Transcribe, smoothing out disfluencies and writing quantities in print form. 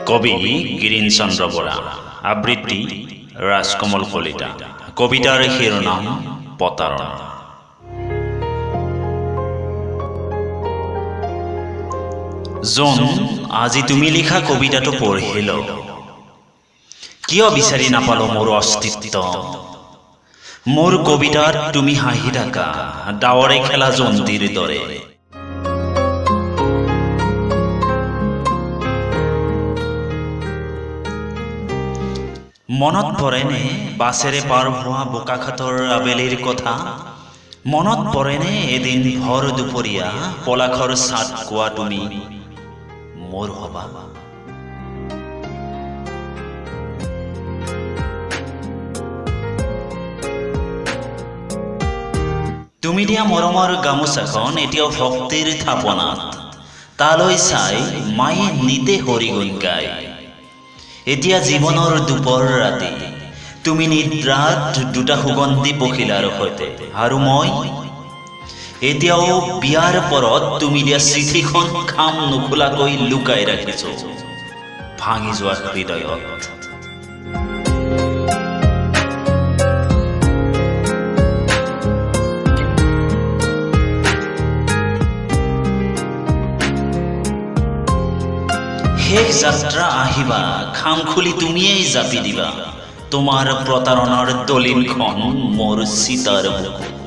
কবি গিৰীন চন্দ্ৰ বৰা, আবৃত্তি ৰাজকমল কলিতা। কবিতাৰ শিৰোনাম প্ৰতাৰণা। জন, আজি তুমি লিখা কবিতাটো পঢ়িল, কিয় বিচাৰি নাপালো মোৰ অস্তিত্ব। মোৰ কবিতাত তুমি হাঁহি থাকা ডাৱৰে খেলা জন্তীৰ দৰে। মনত পৰেনে বাছেৰে পাৰ হোৱা বোকাখাটৰ আবেলিৰ কথা? মনত পৰেনে এদিন ভৰ দুপৰীয়া পলাশৰ ছাট কোৱা তুমি মোৰ হবা? তুমি দিয়া মৰমৰ গামোচাখন এতিয়াও ভক্তিৰ থাপনাত, তালৈ চাই মায়ে নিতে হৰিগুণ গায়। এতিয়া জীৱনৰ দুপৰ ৰাতি তুমি নিদ্ৰাত দুটা সুগন্ধি পখিলাৰ সৈতে, আৰু মই এতিয়াও বিয়াৰ পৰত তুমি দিয়া চিঠিখন খাম নুখোলাকৈ লুকাই ৰাখিছো ভাঙি যোৱা হৃদয়ত। শেষ যাত্ৰা আহিবা, খাম খুলি তুমিয়েই জাপি দিবা তোমাৰ প্ৰতাৰণাৰ দলিলখন মোৰ চিতাৰ বুকুত।